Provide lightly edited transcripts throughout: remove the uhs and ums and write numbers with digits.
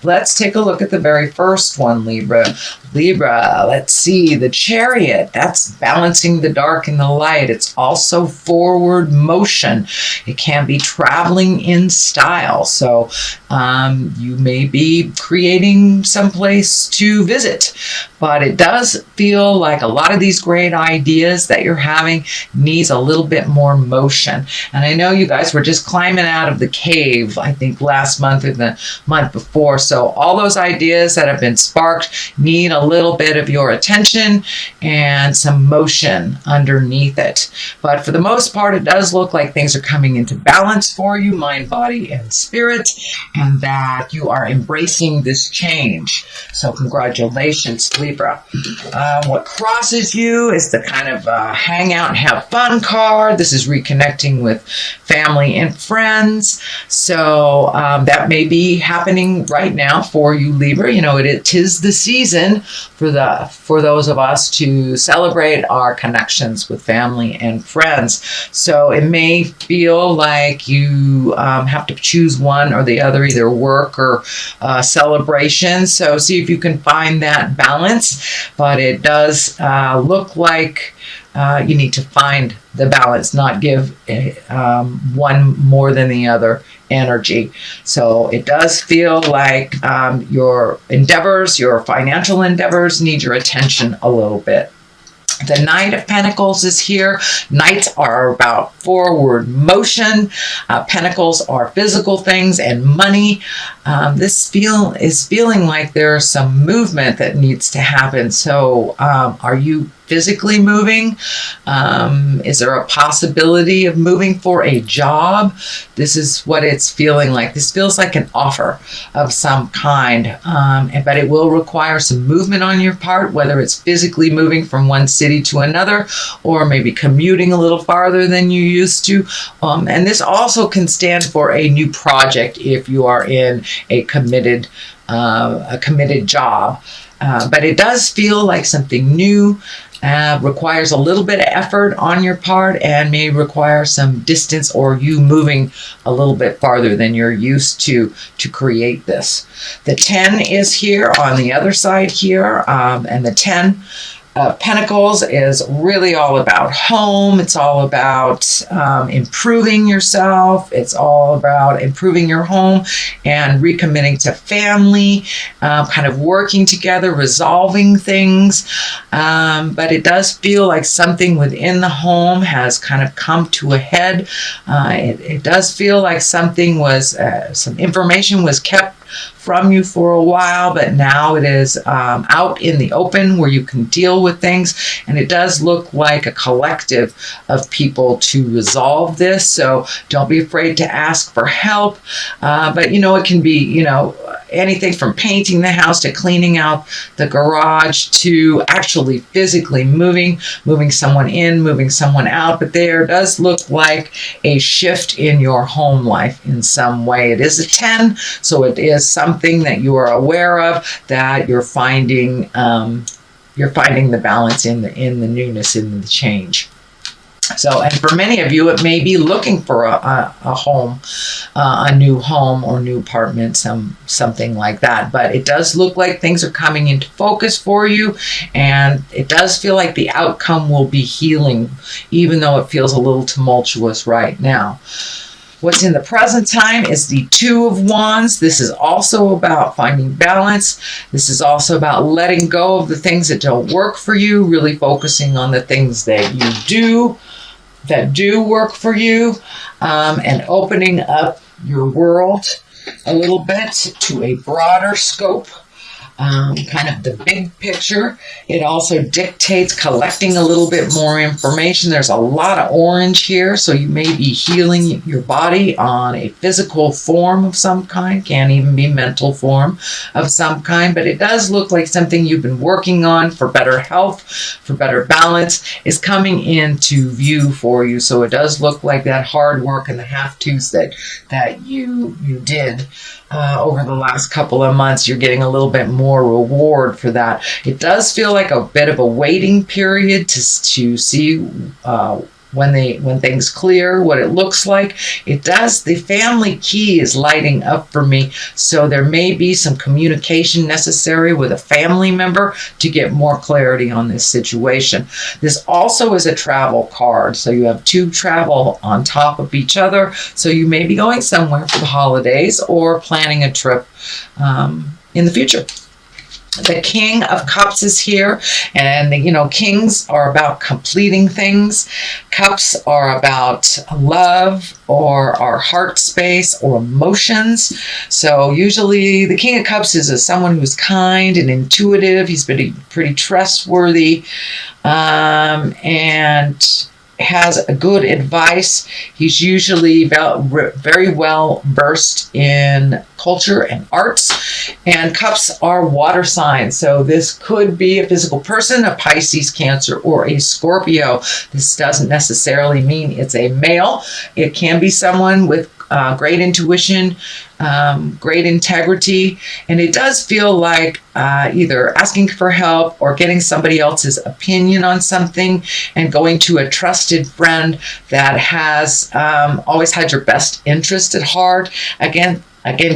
Let's take a look at the very first one, Libra. Libra, let's see, the Chariot. That's balancing the dark and the light. It's also forward motion. It can be traveling in style. So you may be creating someplace to visit, but it does feel like a lot of these great ideas that you're having needs a little bit more motion. And I know you guys were just climbing out of the cave, I think last month or the month before. So all those ideas that have been sparked need a little bit of your attention and some motion underneath it. But for the most part, it does look like things are coming into balance for you, mind, body, and spirit, and that you are embracing this change. So congratulations, Libra. What crosses you is the kind of hang out and have fun card. This is reconnecting with family and friends. So that may be happening right now for you, Libra. You know, it is the season for those of us to celebrate our connections with family and friends. So it may feel like you have to choose one or the other, either work or celebration. So see if you can find that balance. But it does look like you need to find the balance, not give one more than the other energy. So it does feel like your endeavors, your financial endeavors need your attention a little bit. The Knight of Pentacles is here. Knights are about forward motion. Pentacles are physical things and money. This is feeling like there's some movement that needs to happen. So are you physically moving? Is there a possibility of moving for a job? This is what it's feeling like. This feels like an offer of some kind, but it will require some movement on your part, whether it's physically moving from one city to another, or maybe commuting a little farther than you used to. And this also can stand for a new project if you are in a committed job. But it does feel like something new. Requires a little bit of effort on your part and may require some distance or you moving a little bit farther than you're used to create this. The 10 is here on the other side here, and the 10 Pentacles is really all about home. It's all about improving yourself. It's all about improving your home and recommitting to family, kind of working together, resolving things. But it does feel like something within the home has kind of come to a head. It does feel like something was, some information was kept from you for a while, but now it is out in the open where you can deal with things, and it does look like a collective of people to resolve this. So don't be afraid to ask for help, but you know, it can be, you know, anything from painting the house to cleaning out the garage to actually physically moving someone in, moving someone out. But there does look like a shift in your home life in some way. It is a 10, so it is something that you are aware of, that you're finding the balance in the newness, in the change. So, and for many of you, it may be looking for a home, a new home or new apartment, something like that. But it does look like things are coming into focus for you, and it does feel like the outcome will be healing, even though it feels a little tumultuous right now. What's in the present time is the 2 of Wands. This is also about finding balance. This is also about letting go of the things that don't work for you, really focusing on the things that you do, that do work for you, and opening up your world a little bit to a broader scope. Kind of the big picture. It also dictates collecting a little bit more information. There's a lot of orange here, so you may be healing your body on a physical form of some kind, can even be mental form of some kind, but it does look like something you've been working on for better health, for better balance, is coming into view for you. So it does look like that hard work and the half-truths that you did over the last couple of months, you're getting a little bit more reward for that. It does feel like a bit of a waiting period to see when things clear, what it looks like. It does, the family key is lighting up for me. So there may be some communication necessary with a family member to get more clarity on this situation. This also is a travel card. So you have 2 travel on top of each other. So you may be going somewhere for the holidays or planning a trip in the future. The King of Cups is here, and kings are about completing things. Cups are about love or our heart space or emotions. So usually the King of Cups is someone who's kind and intuitive. He's pretty trustworthy, and has a good advice. He's usually very well versed in culture and arts. And cups are water signs. So this could be a physical person, a Pisces, Cancer, or a Scorpio. This doesn't necessarily mean it's a male. It can be someone with great intuition, great integrity, and it does feel like either asking for help or getting somebody else's opinion on something and going to a trusted friend that has always had your best interest at heart. Again,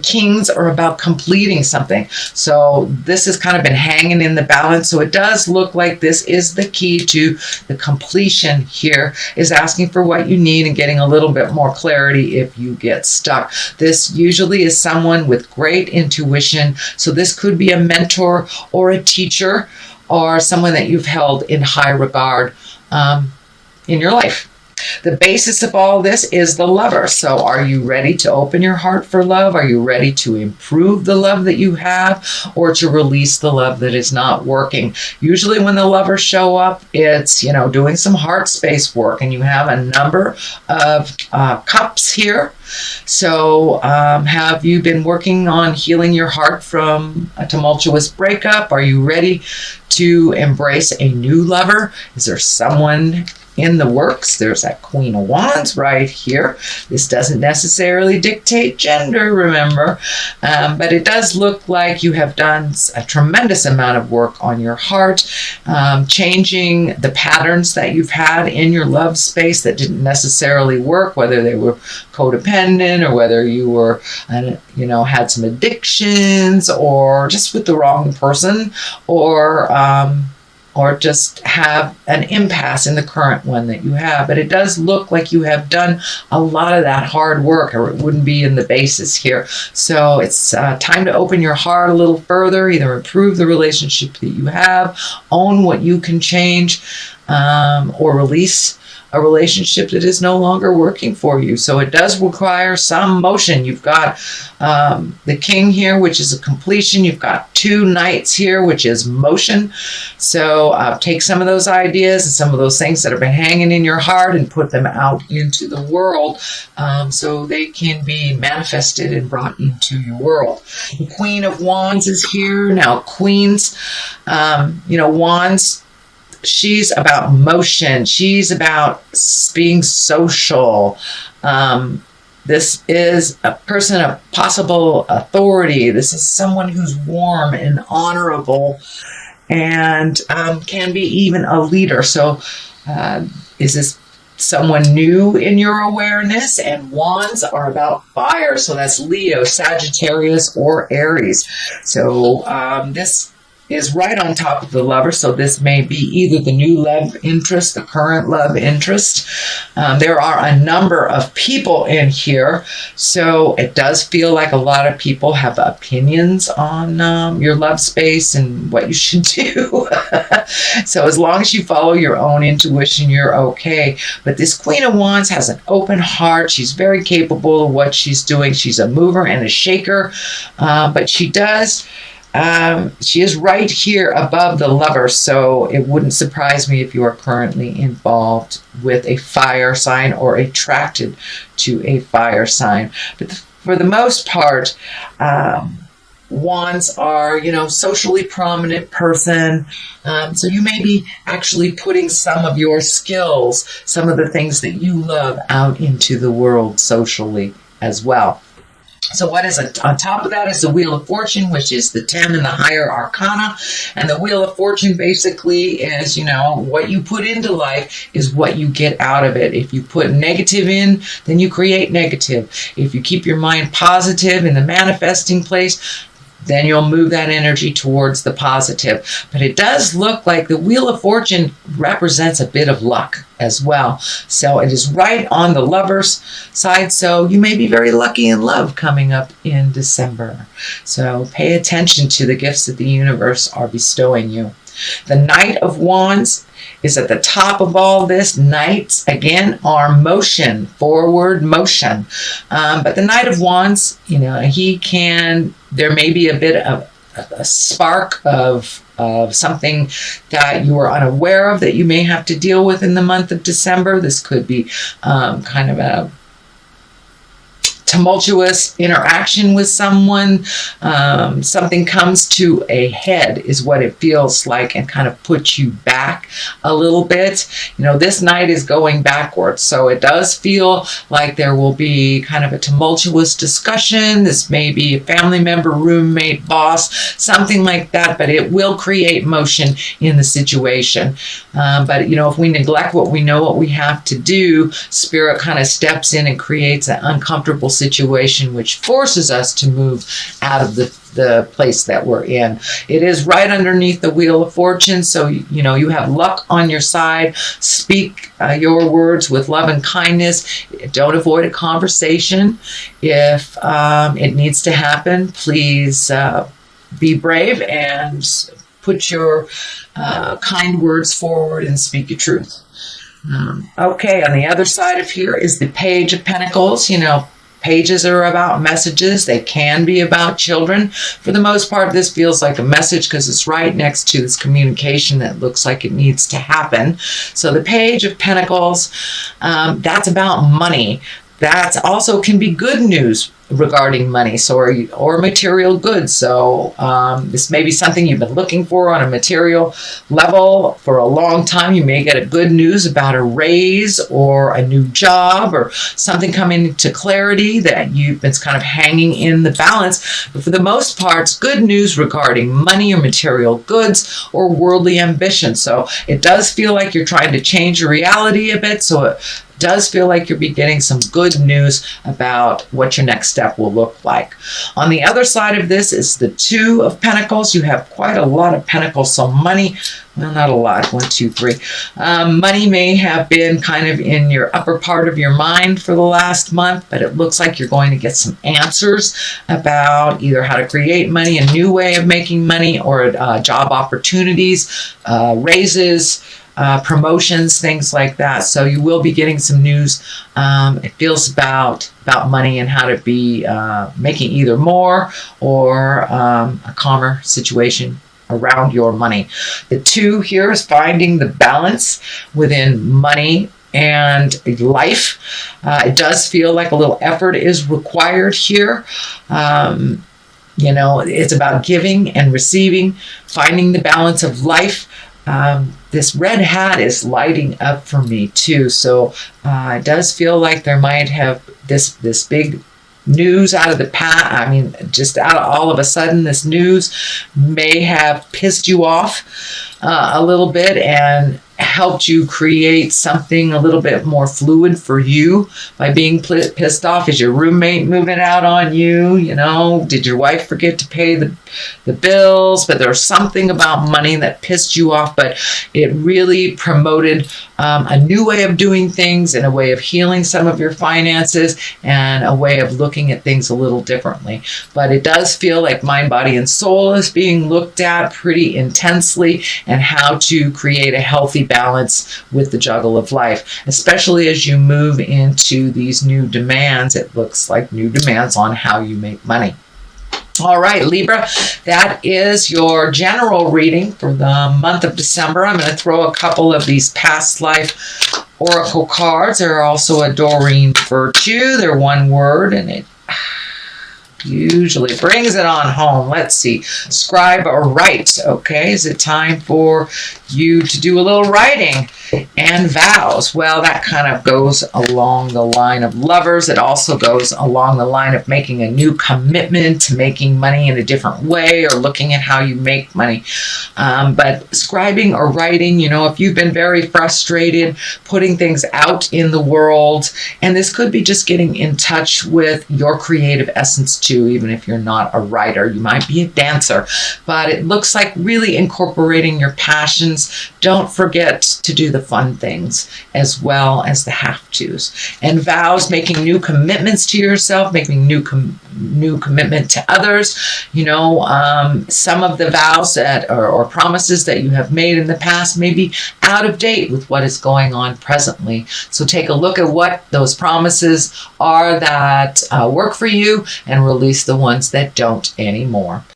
kings are about completing something. So this has kind of been hanging in the balance. So it does look like this is the key to the completion here, is asking for what you need and getting a little bit more clarity if you get stuck. This usually is someone with great intuition. So this could be a mentor or a teacher or someone that you've held in high regard in your life. The basis of all this is the Lover. So are you ready to open your heart for love? Are you ready to improve the love that you have, or to release the love that is not working? Usually when the Lovers show up, it's, doing some heart space work, and you have a number of cups here. So have you been working on healing your heart from a tumultuous breakup? Are you ready to embrace a new lover? Is there someone in the works? There's that Queen of Wands right here. This doesn't necessarily dictate gender, remember, but it does look like you have done a tremendous amount of work on your heart, changing the patterns that you've had in your love space that didn't necessarily work, whether they were codependent or whether you were, had some addictions or just with the wrong person, or just have an impasse in the current one that you have. But it does look like you have done a lot of that hard work, or it wouldn't be in the basis here. So it's time to open your heart a little further, either improve the relationship that you have, own what you can change, or release a relationship that is no longer working for you. So it does require some motion. You've got the King here, which is a completion. You've got 2 Knights here, which is motion. So take some of those ideas and some of those things that have been hanging in your heart and put them out into the world, so they can be manifested and brought into your world. The Queen of Wands is here. Now, Queens, Wands, she's about motion. She's about being social. This is a person of possible authority. This is someone who's warm and honorable and can be even a leader. So is this someone new in your awareness? And Wands are about fire. So that's Leo, Sagittarius, or Aries. So this is right on top of the Lover. So this may be either the new love interest, the current love interest. There are a number of people in here. So it does feel like a lot of people have opinions on your love space and what you should do. So as long as you follow your own intuition, you're okay. But this Queen of Wands has an open heart. She's very capable of what she's doing. She's a mover and a shaker. But she is right here above the Lover, so it wouldn't surprise me if you are currently involved with a fire sign or attracted to a fire sign. But for the most part, Wands are, socially prominent person. So you may be actually putting some of your skills, some of the things that you love out into the world socially as well. So what is it? On top of that is the Wheel of Fortune, which is the 10 and the higher arcana. And the Wheel of Fortune basically is, what you put into life is what you get out of it. If you put negative in, then you create negative. If you keep your mind positive in the manifesting place, then you'll move that energy towards the positive. But it does look like the Wheel of Fortune represents a bit of luck as well. So it is right on the lover's side. So you may be very lucky in love coming up in December. So pay attention to the gifts that the universe are bestowing you. The Knight of Wands is at the top of all this. Knights, again, are motion, forward motion. But the Knight of Wands, there may be a bit of a spark of something that you are unaware of that you may have to deal with in the month of December. This could be kind of a tumultuous interaction with someone. Something comes to a head is what it feels like, and kind of puts you back a little bit. This night is going backwards, so it does feel like there will be kind of a tumultuous discussion. This may be a family member, roommate, boss, something like that, but it will create motion in the situation. But if we neglect what we know, what we have to do, Spirit kind of steps in and creates an uncomfortable situation, which forces us to move out of the place that we're in. It is right underneath the Wheel of Fortune, so you have luck on your side. Speak your words with love and kindness. Don't avoid a conversation. If it needs to happen, please be brave and put your kind words forward and speak your truth. Okay, on the other side of here is the Page of Pentacles. Pages are about messages. They can be about children. For the most part, this feels like a message because it's right next to this communication that looks like it needs to happen. So the Page of Pentacles, that's about money. That also can be good news regarding money, or material goods. So this may be something you've been looking for on a material level for a long time. You may get a good news about a raise or a new job or something coming to clarity that you've been kind of hanging in the balance. But for the most part, it's good news regarding money or material goods or worldly ambition. So it does feel like you're trying to change your reality a bit. So it does feel like you'll be getting some good news about what your next step will look like. On the other side of this is the Two of Pentacles. You have quite a lot of pentacles, so money, well, not a lot, 1, 2, 3. Money may have been kind of in your upper part of your mind for the last month, but it looks like you're going to get some answers about either how to create money, a new way of making money, or job opportunities, raises, promotions, things like that. So you will be getting some news. It feels about money and how to be making either more or a calmer situation around your money. The Two here is finding the balance within money and life. It does feel like a little effort is required here. It's about giving and receiving, finding the balance of life. This red hat is lighting up for me too. So it does feel like there might have this big news out of the past. I mean, just out of all of a sudden, this news may have pissed you off a little bit and helped you create something a little bit more fluid for you by being pissed off. Is your roommate moving out on you? Did your wife forget to pay the bills? But there's something about money that pissed you off, but it really promoted a new way of doing things and a way of healing some of your finances and a way of looking at things a little differently. But it does feel like mind, body, and soul is being looked at pretty intensely, and how to create a healthy balance with the juggle of life, especially as you move into these new demands. It looks like new demands on how you make money. All right, Libra, that is your general reading for the month of December. I'm going to throw a couple of these past life oracle cards. They're also a Doreen Virtue. They're one word, and Usually brings it on home. Let's see. Scribe or write. Okay, is it time for you to do a little writing? And vows. Well, that kind of goes along the line of lovers. It also goes along the line of making a new commitment to making money in a different way or looking at how you make money. But scribing or writing, you know, if you've been very frustrated, putting things out in the world, and this could be just getting in touch with your creative essence too, even if you're not a writer. You might be a dancer, but it looks like really incorporating your passions. Don't forget to do the fun things as well as the have-tos. And vows, making new commitments to yourself, making new commitment to others. You know, some of the vows that or promises that you have made in the past may be out of date with what is going on presently. So take a look at what those promises are that work for you and release the ones that don't anymore.